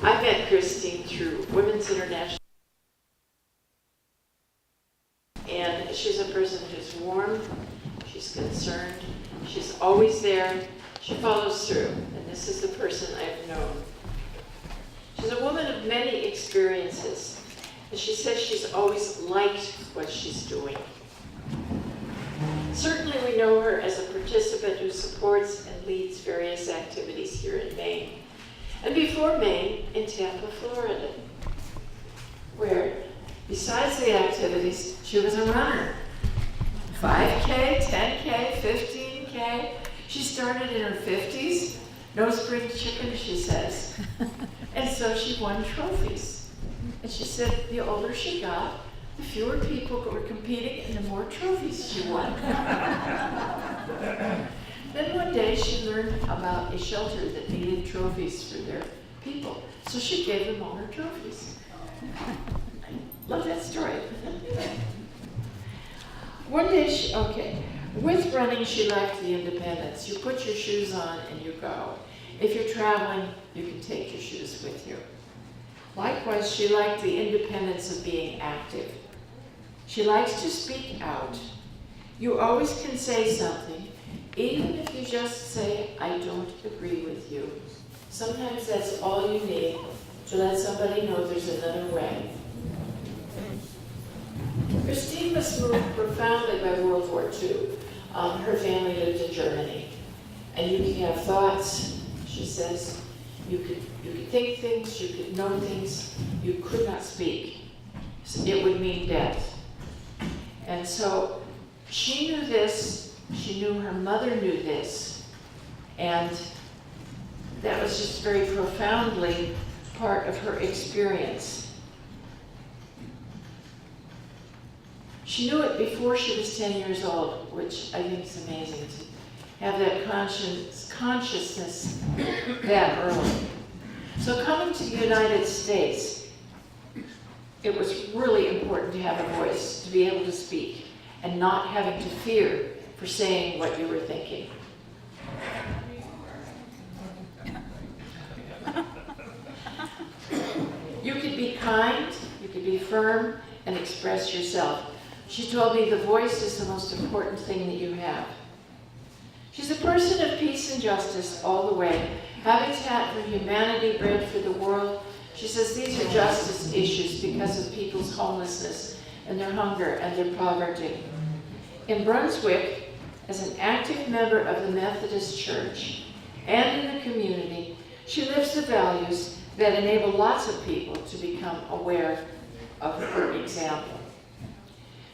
I met Christine through Women's International, and she's a person who's warm, she's concerned, she's always there, she follows through, and this is the person I've known. She's a woman of many experiences, and she says she's always liked what she's doing. Certainly we know her as a participant who supports and leads various activities here in Maine. And before Maine, in Tampa, Florida, where besides the activities, she was a runner. 5K, 10K, 15K. She started in her 50s. No spring chicken, she says. And so she won trophies. And she said the older she got, the fewer people were competing and the more trophies she won. Then one day she learned about a shelter that needed trophies for their people. So she gave them all her trophies. I love that story. One day with running she liked the independence. You put your shoes on and you go. If you're traveling, you can take your shoes with you. Likewise, she liked the independence of being active. She likes to speak out. You always can say something, even if you just say, I don't agree with you. Sometimes that's all you need to let somebody know there's another way. Christine was moved profoundly by World War II. Her family lived in Germany. And you can have thoughts, she says. You could think things, you could know things. You could not speak. It would mean death. And so she knew this, she knew her mother knew this, and that was just very profoundly part of her experience. She knew it before she was 10 years old, which I think is amazing to have that consciousness that early. So coming to the United States, it was really important to have a voice, to be able to speak, and not having to fear for saying what you were thinking. You could be kind, you could be firm, and express yourself. She told me the voice is the most important thing that you have. She's a person of peace and justice all the way. Habitat for Humanity, Bread for the World. She says these are justice issues because of people's homelessness and their hunger and their poverty. In Brunswick, as an active member of the Methodist Church and in the community, she lives the values that enable lots of people to become aware of her example.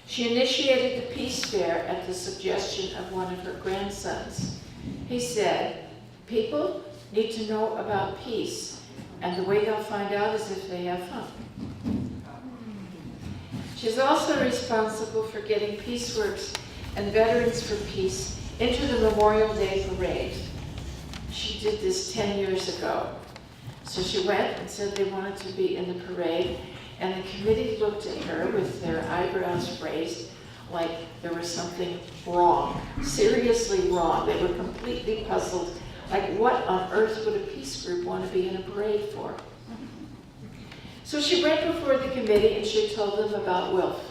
She initiated the Peace Fair at the suggestion of one of her grandsons. He said, people need to know about peace, and the way they'll find out is if they have fun. She's also responsible for getting PeaceWorks and Veterans for Peace into the Memorial Day Parade. She did this 10 years ago. So she went and said they wanted to be in the parade, and the committee looked at her with their eyebrows raised like there was something wrong, seriously wrong. They were completely puzzled, like what on earth would a peace group want to be in a parade for? So she went before the committee and she told them about Wilf.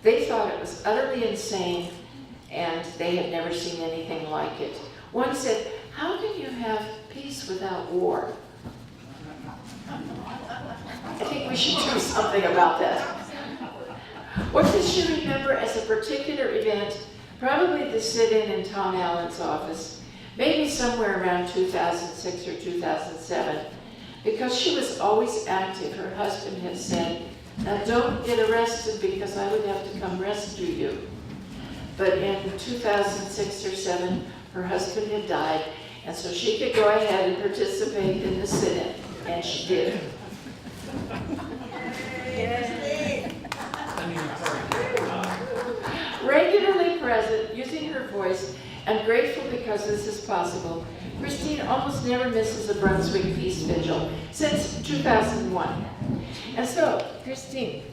They thought it was utterly insane and they had never seen anything like it. One said, how can you have peace without war? I think we should do something about that. What does she remember as a particular event? Probably the sit-in Tom Allen's office, maybe somewhere around 2006 or 2007. Because she was always active, her husband had said, now don't get arrested because I would have to come rescue you. But in 2006 or 7, her husband had died, and so she could go ahead and participate in the sit-in, and she did. Regularly present, using her voice, and grateful because this is possible, Christine almost never misses a Brunswick Peace Vigil since 2001. And so, Christine,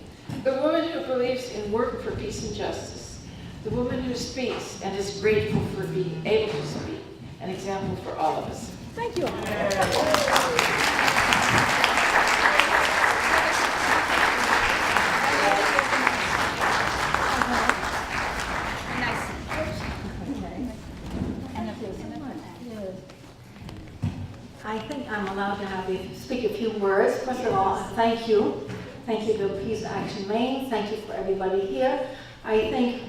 the woman who believes in work for peace and justice, the woman who speaks and is grateful for being able to speak, an example for all of us. Thank you. I'm allowed to speak a few words. First of all, thank you. Thank you to Action Maine. Thank you for everybody here. I think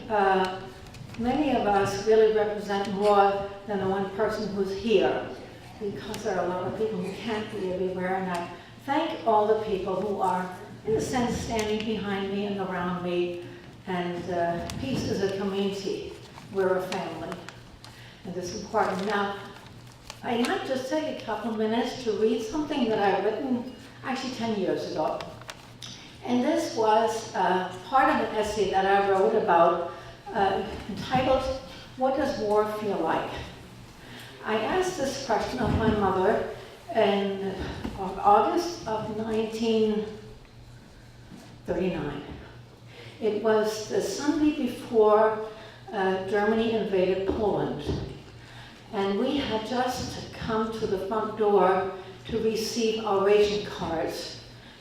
many of us really represent more than the one person who's here, because there are a lot of people who can't be everywhere, and I thank all the people who are, in a sense, standing behind me and around me. And Peace is a community. We're a family, and it's important. Now, I'd like to take a couple minutes to read something that I've written actually 10 years ago. And this was part of an essay that I wrote about, entitled, "What Does War Feel Like?" I asked this question of my mother in August of 1939. It was the Sunday before Germany invaded Poland. And we had just come to the front door to receive our ration cards,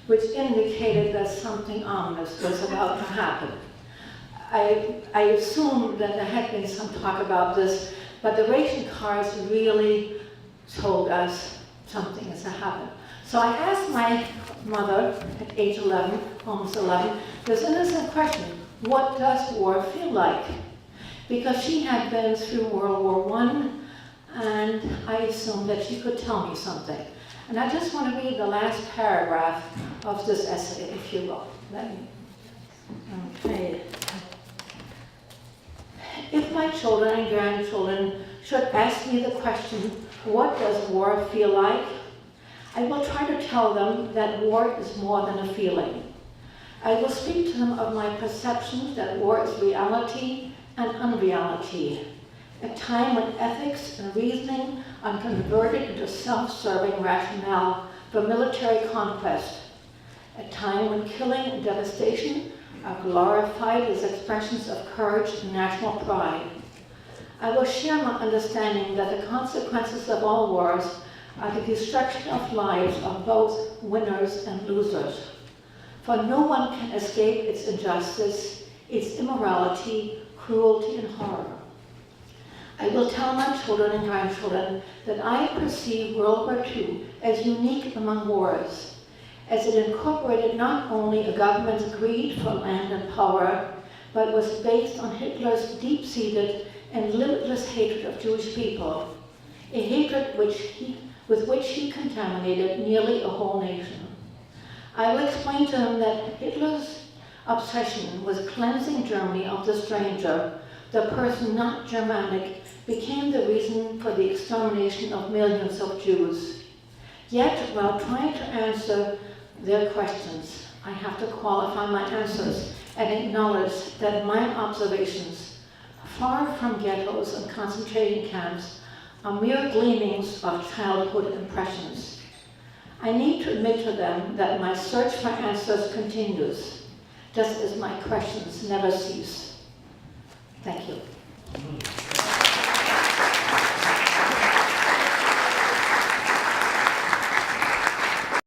which indicated that something ominous was about to happen. I assumed that there had been some talk about this, but the ration cards really told us something is to happen. So I asked my mother at age 11, almost 11, this innocent question: what does war feel like? Because she had been through World War I, and I assumed that she could tell me something. And I just want to read the last paragraph of this essay, if you will. Okay. If my children and grandchildren should ask me the question, what does war feel like? I will try to tell them that war is more than a feeling. I will speak to them of my perceptions that war is reality and unreality, a time when ethics and reasoning are converted into self-serving rationale for military conquest, a time when killing and devastation are glorified as expressions of courage and national pride. I will share my understanding that the consequences of all wars are the destruction of lives of both winners and losers. For no one can escape its injustice, its immorality, cruelty, and horror. I will tell my children and grandchildren that I perceive World War II as unique among wars, as it incorporated not only a government's greed for land and power, but was based on Hitler's deep-seated and limitless hatred of Jewish people, a hatred with which he contaminated nearly a whole nation. I will explain to him that Hitler's obsession with cleansing Germany of the stranger, the person not Germanic, became the reason for the extermination of millions of Jews. Yet, while trying to answer their questions, I have to qualify my answers and acknowledge that my observations, far from ghettos and concentration camps, are mere gleanings of childhood impressions. I need to admit to them that my search for answers continues, just as my questions never cease. Thank you.